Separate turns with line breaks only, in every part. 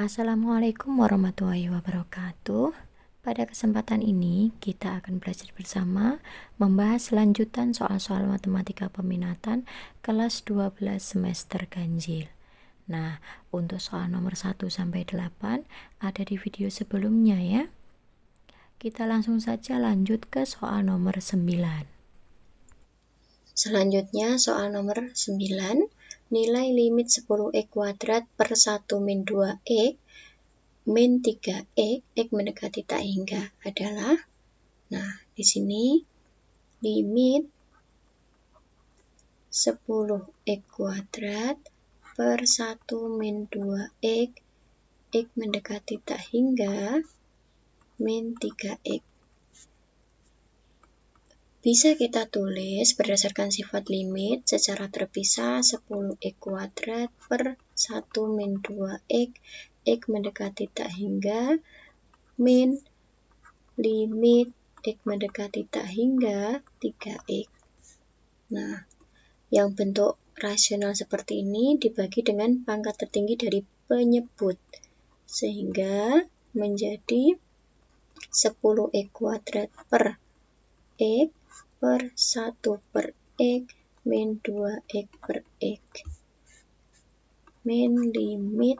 Assalamualaikum warahmatullahi wabarakatuh. Pada kesempatan ini kita akan belajar bersama membahas lanjutan soal-soal matematika peminatan kelas 12 semester ganjil. Nah, untuk soal nomor 1 sampai 8 ada di video sebelumnya ya. Kita langsung saja lanjut ke soal nomor 9.
Selanjutnya soal nomor 9, nilai limit 10x kuadrat per 1 min 2x min 3x, x mendekati tak hingga adalah, nah di sini limit 10x kuadrat per 1 min 2x, x mendekati tak hingga min 3x. Bisa kita tulis berdasarkan sifat limit secara terpisah 10x kuadrat per 1 min 2x, x mendekati tak hingga, min limit x mendekati tak hingga 3x. Nah, yang bentuk rasional seperti ini dibagi dengan pangkat tertinggi dari penyebut, sehingga menjadi 10x kuadrat per x per 1 per x min 2x per x min limit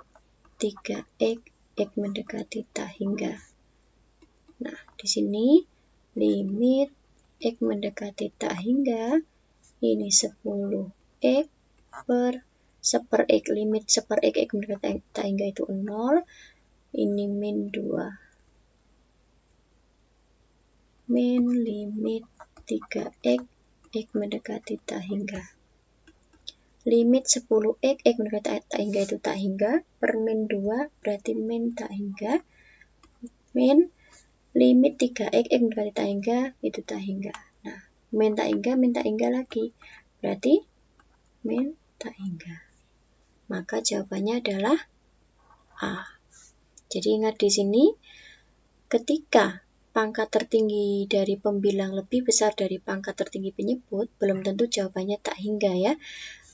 3x, x mendekati tak hingga. Nah, di sini limit x mendekati tak hingga ini 10x per 1 x, limit 1 x, x mendekati tak hingga itu 0, ini min 2 min limit 3x, x mendekati tak hingga. Limit 10x, x mendekati tak hingga itu tak hingga, per min 2 berarti min tak hingga, min limit 3x, x mendekati tak hingga itu tak hingga. Nah, min tak hingga lagi, berarti min tak hingga. Maka jawabannya adalah A. Jadi ingat di sini, ketika pangkat tertinggi dari pembilang lebih besar dari pangkat tertinggi penyebut, belum tentu jawabannya tak hingga ya.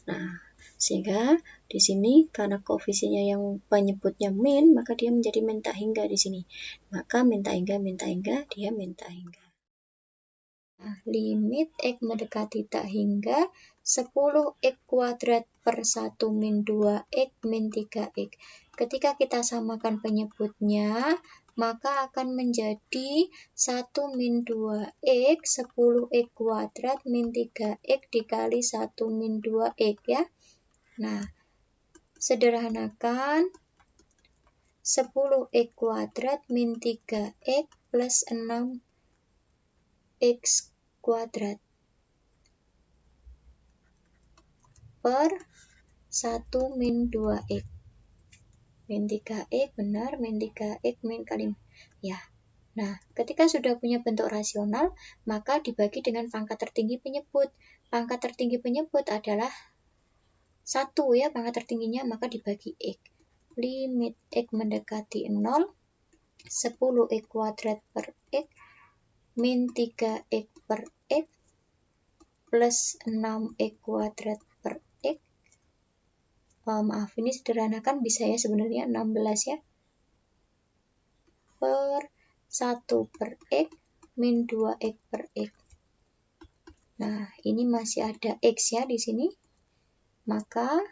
Nah, sehingga di sini karena koefisiennya yang penyebutnya min, maka dia menjadi min tak hingga di sini. Maka min tak hingga, dia min tak hingga. Nah, limit x mendekati tak hingga 10x kuadrat per 1 min 2x min 3x. Ketika kita samakan penyebutnya, maka akan menjadi 1 min 2x 10x kuadrat min 3x dikali 1 min 2x ya. Nah, sederhanakan 10x kuadrat min 3x plus 6x kuadrat per 1 min 2x. Min 3x benar, min 3x min kali ya. Nah, ketika sudah punya bentuk rasional, maka dibagi dengan pangkat tertinggi penyebut. Pangkat tertinggi penyebut adalah 1 ya, pangkat tertingginya, maka dibagi x. Limit x mendekati 0, 10x kuadrat per x, min 3x per x, plus 6x kuadrat per x. Maaf, ini sederhanakan bisa ya sebenarnya 16 ya. Per 1 per x, min 2x per x. Nah, ini masih ada x ya di sini. Maka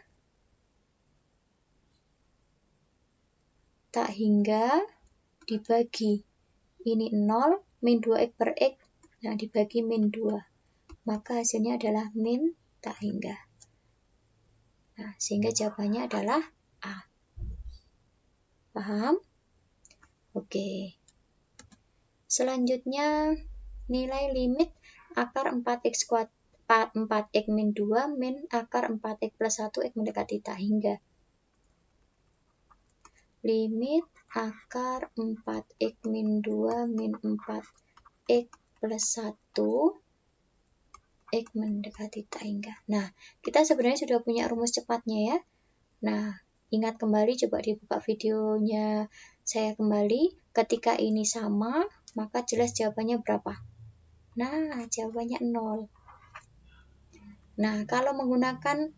tak hingga dibagi ini 0, min 2x per x, nah dibagi min 2. Maka hasilnya adalah min tak hingga. Nah, sehingga jawabannya adalah A. Paham? Oke. Selanjutnya, nilai limit akar 4x min 2 min akar 4x plus 1x mendekati tak hingga. Limit akar 4x min 2 min 4x plus 1 x mendekati tak hingga. Nah, kita sebenarnya sudah punya rumus cepatnya ya. Nah, ingat kembali, coba dibuka videonya saya kembali. Ketika ini sama, maka jelas jawabannya berapa? Nah, jawabannya 0. Nah, kalau menggunakan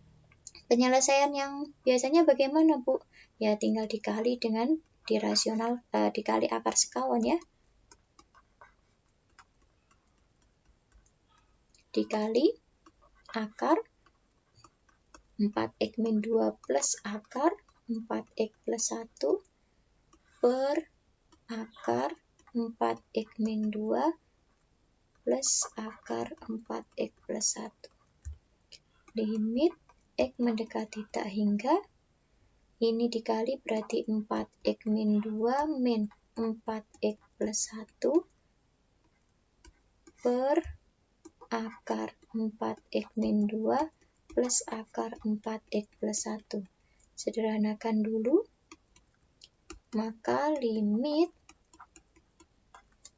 penyelesaian yang biasanya bagaimana, Bu? ya tinggal dikali dengan dikali akar sekawan ya. Dikali akar 4x min 2 plus akar 4x plus 1 per akar 4x min 2 plus akar 4x plus 1. Limit x mendekati tak hingga, ini dikali berarti 4x min 2 min 4x plus 1 per akar 4x min 2 plus akar 4x plus 1. Sederhanakan dulu, maka limit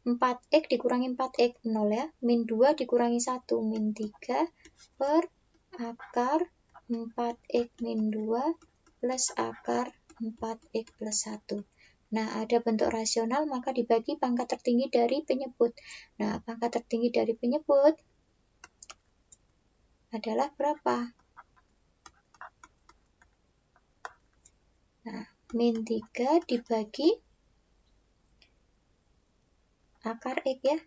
4x dikurangi 4x 0 ya, min 2 dikurangi 1 min 3 per akar 4x min 2 plus akar 4x plus 1. Nah, ada bentuk rasional maka dibagi pangkat tertinggi dari penyebut. Nah, pangkat tertinggi dari penyebut adalah berapa? Nah, min 3 dibagi akar x ya,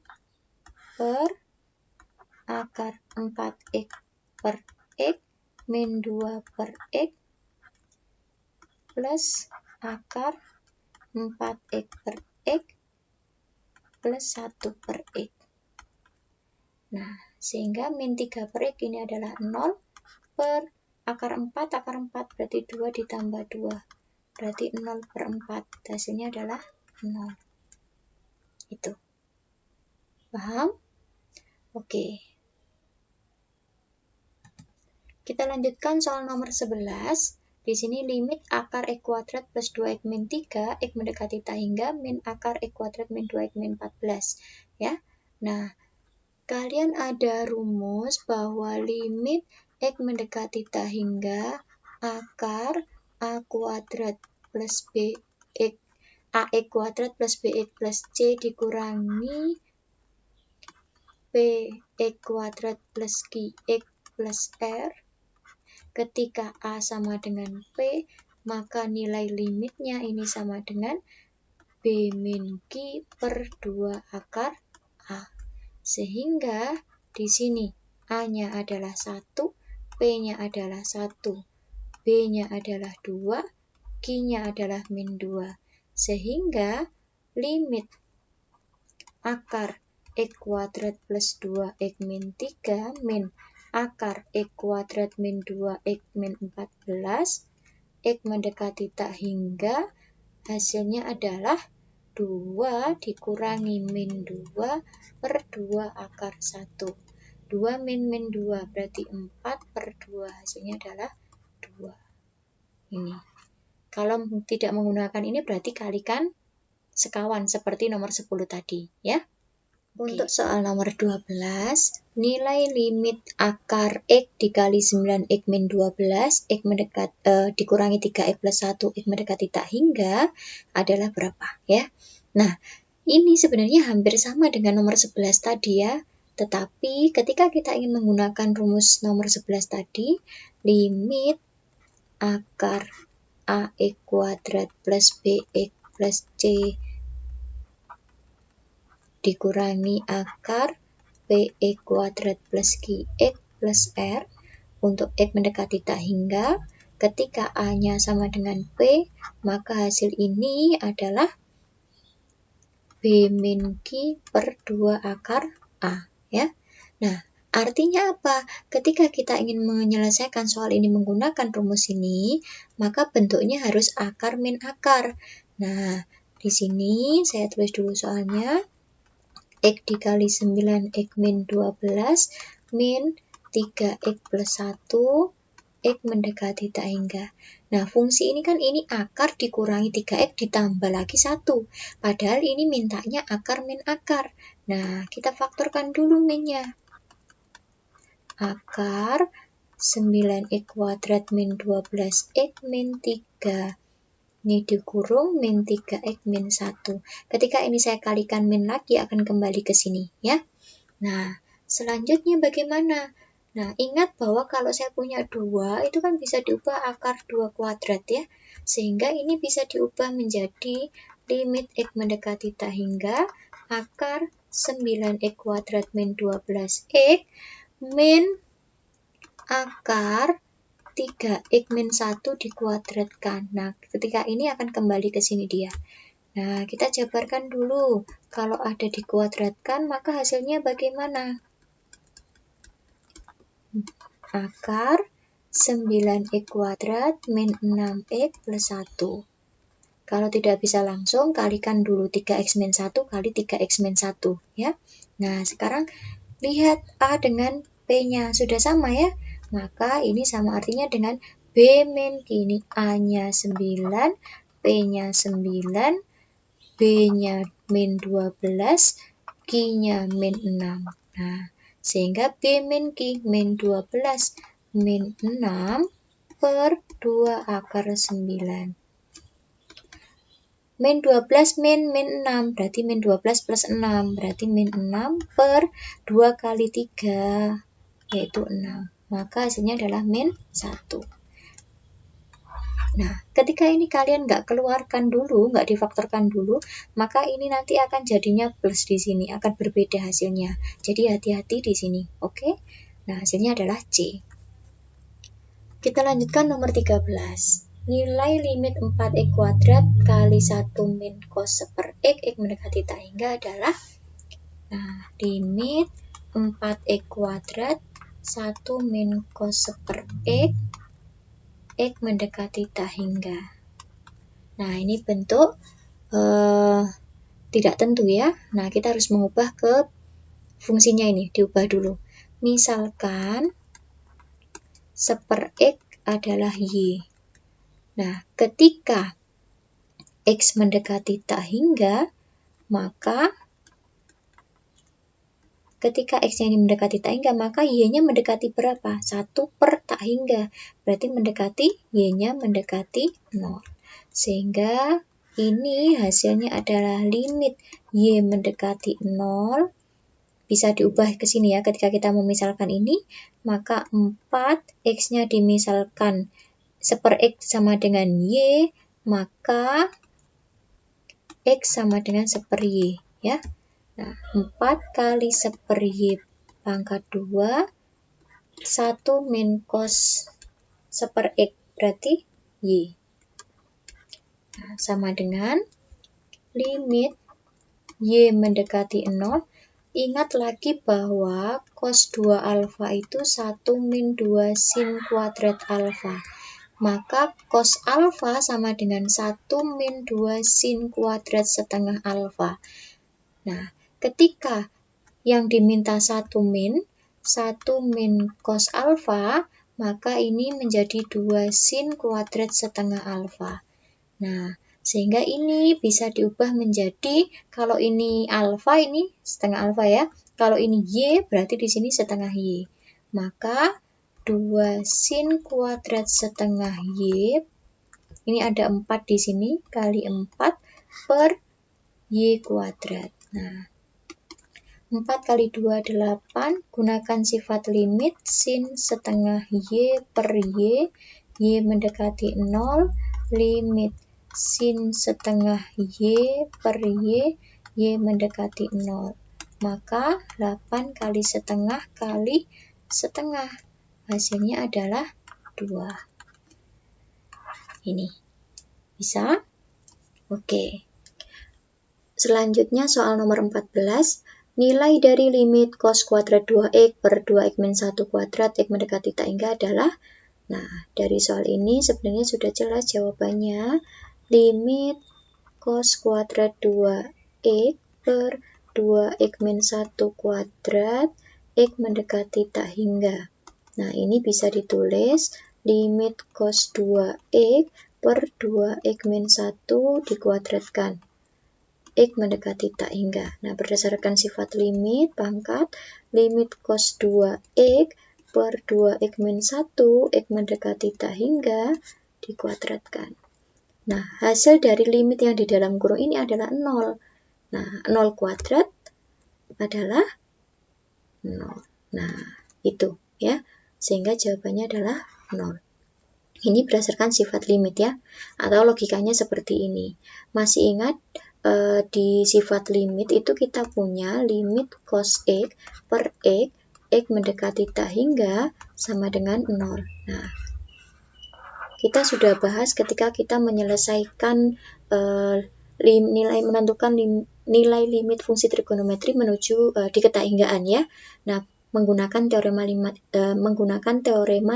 per akar 4x per x min 2 per x plus akar 4x per x plus 1 per x. Nah, sehingga min 3 per x ini adalah 0 per akar 4 berarti 2 ditambah 2. Berarti 0 per 4. Hasilnya adalah 0. Itu. Paham? Oke. Kita lanjutkan soal nomor 11. Di sini limit akar x kuadrat plus 2x min 3, x mendekati tak hingga, min akar x kuadrat min 2x min 14. Ya. Nah, kalian ada rumus bahwa limit x mendekati tak hingga akar a kuadrat plus bx ax kuadrat plus bx plus c dikurangi px kuadrat plus qx plus r. Ketika a sama dengan p, maka nilai limitnya ini sama dengan b min q per 2 akar a. Sehingga di sini a-nya adalah 1, p-nya adalah 1, b-nya adalah 2, q-nya adalah min 2. Sehingga limit akar x kuadrat plus 2x min 3 min akar x kuadrat min 2x min 14, x mendekati tak hingga, hasilnya adalah 2 dikurangi min 2 per 2 akar 1. 2 min 2 berarti 4 per 2, hasilnya adalah 2. Ini. Kalau tidak menggunakan ini berarti kalikan sekawan seperti nomor 10 tadi ya. Untuk soal nomor 12, nilai limit akar x dikali 9x min 12, x dikurangi 3x plus 1, x mendekati tak hingga adalah berapa ya. Nah, ini sebenarnya hampir sama dengan nomor 11 tadi ya. Tetapi ketika kita ingin menggunakan rumus nomor 11 tadi, limit akar ax kuadrat plus bx plus c dikurangi akar px kuadrat plus qx plus r untuk x mendekati tak hingga, ketika a-nya sama dengan p, maka hasil ini adalah b min q per 2 akar a ya. Nah, artinya apa? Ketika kita ingin menyelesaikan soal ini menggunakan rumus ini, maka bentuknya harus akar min akar. Nah, di sini saya tulis dulu soalnya. X dikali 9x min 12 min 3x plus 1 x mendekati tak hingga. Nah, fungsi ini kan ini akar dikurangi 3x ditambah lagi 1. Padahal ini mintanya akar min akar. Nah, kita faktorkan dulu minnya. Akar 9x kuadrat min 12x min 3. Ini dikurung min 3x min 1. Ketika ini saya kalikan min lagi akan kembali ke sini ya. Nah, selanjutnya bagaimana? Nah, ingat bahwa kalau saya punya 2 itu kan bisa diubah akar 2 kuadrat ya. Sehingga ini bisa diubah menjadi limit X mendekati tak hingga akar 9X kuadrat min 12X min akar 3X min 1 dikuadratkan. Nah, ketika ini akan kembali ke sini dia. Nah, kita jabarkan dulu. Kalau ada dikuadratkan, maka hasilnya bagaimana? Akar 9X kuadrat min 6X plus 1. Kalau tidak bisa langsung, kalikan dulu 3X min 1 kali 3X min 1. Ya. Nah, sekarang lihat A dengan P-nya. Sudah sama ya? Maka ini sama artinya dengan B min Q. Ini A-nya 9, P-nya 9, B-nya min 12, Q-nya min 6. Nah, sehingga B min Q min 12 min 6 per 2 akar 9. Min 12 min 6, berarti min 12 plus 6, berarti min 6 per 2 kali 3, yaitu 6. Maka hasilnya adalah min 1. Nah, ketika ini kalian nggak keluarkan dulu, nggak difaktorkan dulu, maka ini nanti akan jadinya plus di sini, akan berbeda hasilnya. Jadi hati-hati di sini, oke? Nah, hasilnya adalah C. Kita lanjutkan nomor 13. Nilai limit 4X kuadrat kali 1 min cos per X, X mendekati tak hingga adalah, nah, limit 4X kuadrat 1 min cos per X, X mendekati tak hingga. Nah, ini bentuk tidak tentu ya. Nah, kita harus mengubah ke fungsinya ini, diubah dulu. Misalkan seper X adalah Y. Nah, ketika X mendekati tak hingga, maka ketika X-nya ini mendekati tak hingga, maka Y-nya mendekati berapa? 1 per tak hingga. Berarti mendekati, Y-nya mendekati 0. Sehingga ini hasilnya adalah limit Y mendekati 0. Bisa diubah ke sini ya, ketika kita memisalkan ini, maka 4, X-nya dimisalkan seper X sama dengan Y, maka X sama dengan seper Y. Ya. Nah, 4 kali seper Y pangkat 2, 1 min cos seper X, berarti Y. Nah, sama dengan limit Y mendekati 0. Ingat lagi bahwa cos 2 alfa itu 1 min 2 sin kuadrat alfa. Maka cos alfa sama dengan 1 min 2 sin kuadrat setengah alfa. Nah, ketika yang diminta 1 min cos alfa, maka ini menjadi 2 sin kuadrat setengah alfa. Nah, sehingga ini bisa diubah menjadi, kalau ini alfa, ini setengah alfa ya. Kalau ini Y, berarti di sini setengah Y. Maka 2 sin kuadrat setengah Y, ini ada 4 di sini, kali 4 per Y kuadrat. Nah, 4 kali 2, 8. Gunakan sifat limit sin setengah Y per Y mendekati 0, limit sin setengah Y per Y mendekati 0. Maka 8 kali setengah kali setengah. Hasilnya adalah 2. Ini. Bisa? Oke. Selanjutnya soal nomor 14. Nilai dari limit cos kuadrat 2x per 2x min 1 kuadrat x mendekati tak hingga adalah, nah, dari soal ini sebenarnya sudah jelas jawabannya. Limit cos kuadrat 2x per 2x min 1 kuadrat x mendekati tak hingga. Nah, ini bisa ditulis limit cos 2x per 2x min 1 dikuadratkan. X mendekati tak hingga. Nah, berdasarkan sifat limit pangkat, limit cos 2x per 2x min 1, x mendekati tak hingga, dikuadratkan. Nah, hasil dari limit yang di dalam kurung ini adalah 0. Nah, 0 kuadrat adalah 0. Nah, itu ya. Sehingga jawabannya adalah 0. Ini berdasarkan sifat limit ya, atau logikanya seperti ini. Masih ingat di sifat limit itu kita punya limit cos X per X mendekati tak hingga sama dengan 0. Nah, kita sudah bahas ketika kita menyelesaikan menentukan nilai limit fungsi trigonometri menuju di ketahinggaan ya. Nah, menggunakan teorema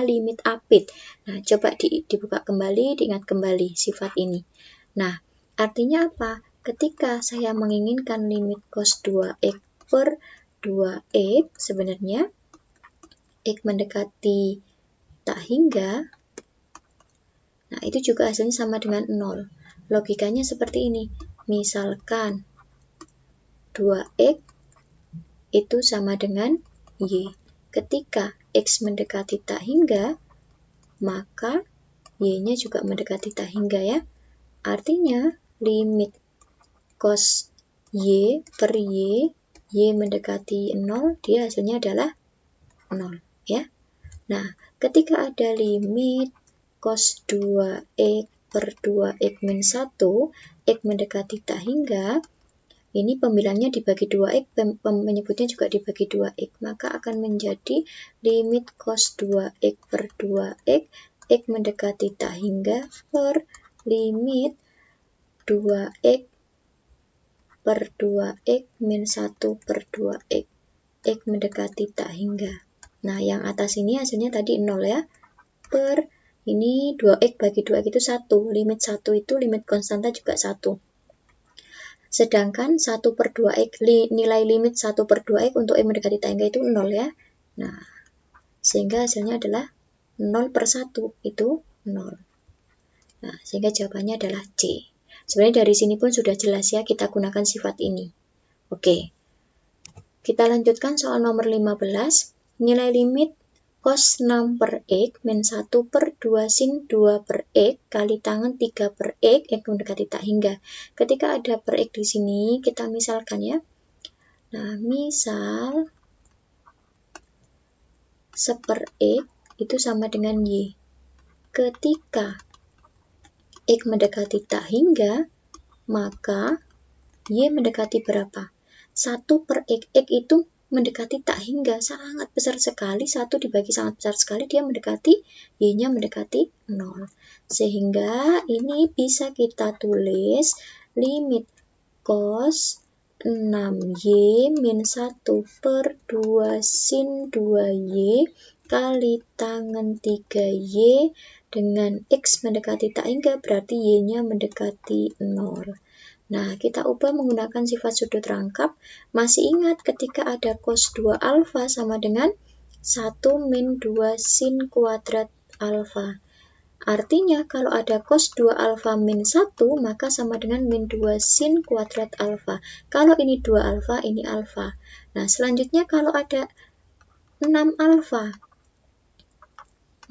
limit apit. Nah, coba dibuka kembali, diingat kembali sifat ini. Nah, artinya apa? Ketika saya menginginkan limit cos 2x per 2x, sebenarnya x mendekati tak hingga, nah itu juga hasilnya sama dengan 0. Logikanya seperti ini. Misalkan 2x itu sama dengan y. Ketika x mendekati tak hingga, maka y-nya juga mendekati tak hingga ya. Artinya limit cos y per y mendekati 0, dia hasilnya adalah 0 ya. Nah, ketika ada limit cos 2x per 2x min 1, x mendekati tak hingga, ini pembilangnya dibagi 2x, menyebutnya juga dibagi 2x, maka akan menjadi limit cos 2x per 2x, x mendekati tak hingga, per limit 2x per 2x min 1 per 2x, x mendekati tak hingga. Nah, yang atas ini hasilnya tadi 0 ya, per ini 2x bagi 2x itu 1, limit 1 itu limit konstanta juga 1. Sedangkan 1 per 2x, nilai limit 1 per 2x untuk x mendekati tak hingga itu 0 ya. Nah, sehingga hasilnya adalah 0 per 1, itu 0. Nah, sehingga jawabannya adalah C. Sebenarnya dari sini pun sudah jelas ya, kita gunakan sifat ini. Oke, kita lanjutkan soal nomor 15. Nilai limit cos 6 per x min 1 per 2 sin 2 per x kali tangen 3 per x mendekati tak hingga. Ketika ada per x di sini, kita misalkan ya. Nah, misal 1 per x itu sama dengan y. Ketika x mendekati tak hingga, maka y mendekati berapa? 1 per x itu mendekati tak hingga, sangat besar sekali, 1 dibagi sangat besar sekali, dia mendekati, y-nya mendekati 0. Sehingga ini bisa kita tulis limit cos 6y min 1 per 2 sin 2y kali tangen 3y dengan x mendekati tak hingga, berarti y-nya mendekati 0. Nah, kita ubah menggunakan sifat sudut rangkap. Masih ingat ketika ada cos 2 alfa sama dengan 1 min 2 sin kuadrat alfa. Artinya kalau ada cos 2 alfa min 1, maka sama dengan min 2 sin kuadrat alfa. Kalau ini 2 alfa, ini alfa. Nah, selanjutnya kalau ada 6 alfa,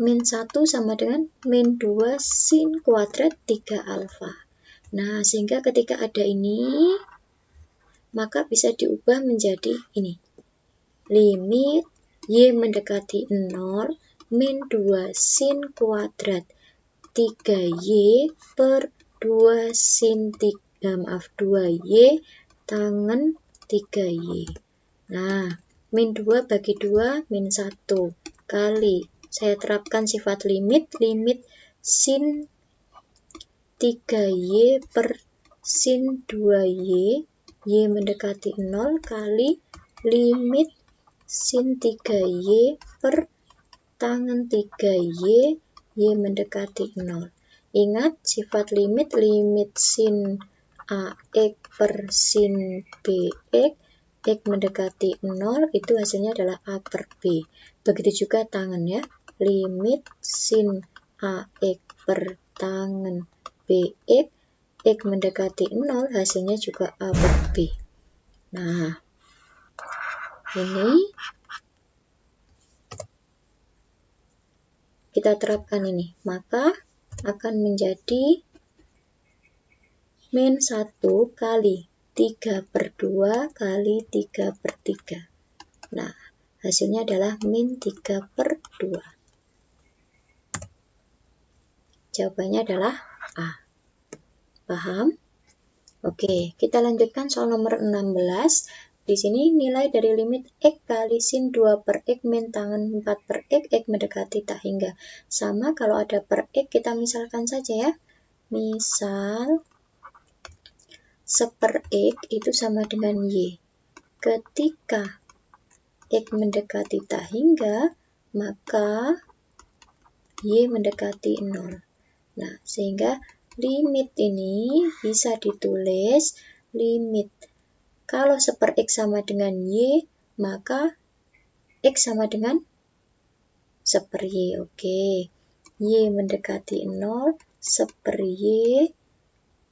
min 1 sama dengan min 2 sin kuadrat 3 alfa. Nah, sehingga ketika ada ini, maka bisa diubah menjadi ini. Limit y mendekati 0 min 2 sin kuadrat 3y per 2 sin 2y tangen 3y. Nah, min 2 bagi 2 min 1 kali. Saya terapkan sifat limit sin 3y per sin 2y, y mendekati 0 kali limit sin 3y per tangen 3y, y mendekati 0. Ingat sifat limit sin ax per sin bx, x mendekati 0, itu hasilnya adalah a per b. Begitu juga tangen ya, limit sin ax per tangen bx, x mendekati 0, hasilnya juga a per b. Nah, ini kita terapkan ini, maka akan menjadi min 1 kali 3 per 2 kali 3 per 3. Nah, hasilnya adalah min 3 per 2. Jawabannya adalah A. Paham? Oke, kita lanjutkan soal nomor 16. Di sini nilai dari limit X kali sin 2 per X min tangen 4 per X mendekati tak hingga. Sama kalau ada per X, kita misalkan saja ya. Misal, 1 per X itu sama dengan Y. Ketika X mendekati tak hingga, maka Y mendekati 0. Nah, sehingga limit ini bisa ditulis limit kalau 1 per X sama dengan Y, maka X sama dengan 1 per Y. Oke, Y mendekati 0, 1 per Y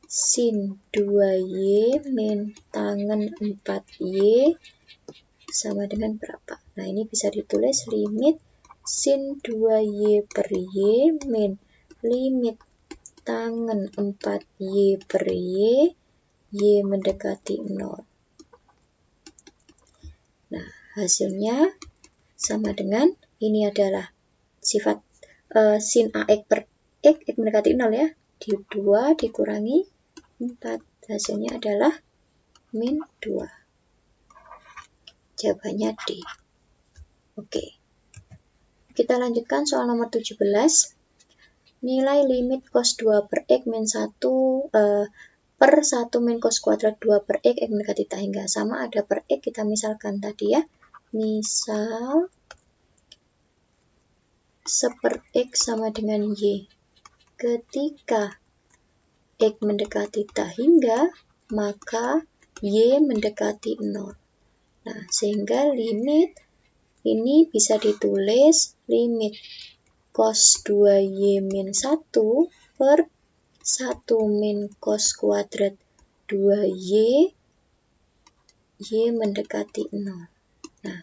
sin 2Y min tangen 4Y sama dengan berapa? Nah, ini bisa ditulis limit sin 2Y per Y min limit tangen 4Y per Y mendekati 0. Nah, hasilnya sama dengan ini adalah sifat sin AX per X mendekati 0 ya. Di 2 dikurangi 4. Hasilnya adalah min 2. Jawabannya D. Oke. Kita lanjutkan soal nomor 17. Nilai limit cos 2 per X min 1 per 1 min cos kuadrat 2 per X mendekati tak hingga. Sama ada per X, kita misalkan tadi ya. Misal 1 per X sama dengan Y. Ketika X mendekati tak hingga, maka Y mendekati 0. Nah, sehingga limit ini bisa ditulis limit cos 2Y min 1 per 1 min cos kuadrat 2Y, Y mendekati 0. Nah,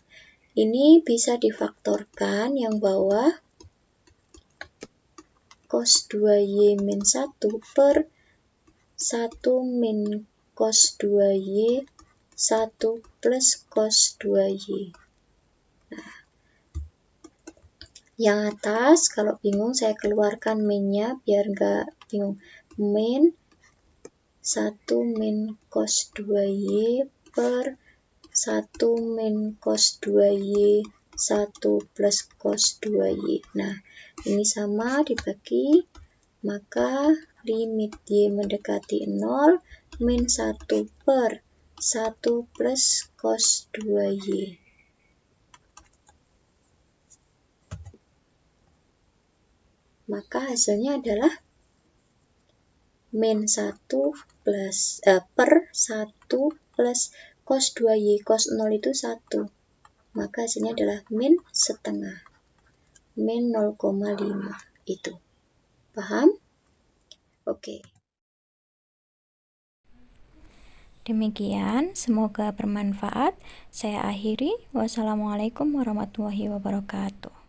ini bisa difaktorkan yang bawah cos 2Y min 1 per 1 min cos 2Y 1 plus cos 2Y. Nah, yang atas kalau bingung saya keluarkan minnya biar nggak bingung. Min 1 min cos 2Y per 1 min cos 2Y 1 plus cos 2Y. Nah, ini sama dibagi, maka limit Y mendekati 0 min 1 per 1 plus cos 2Y. Maka hasilnya adalah min 1 plus per 1 plus cos 2Y. Cos 0 itu 1. Maka hasilnya adalah min setengah. Min 0,5 itu. Paham? Oke.
Demikian, semoga bermanfaat. Saya akhiri. Wassalamualaikum warahmatullahi wabarakatuh.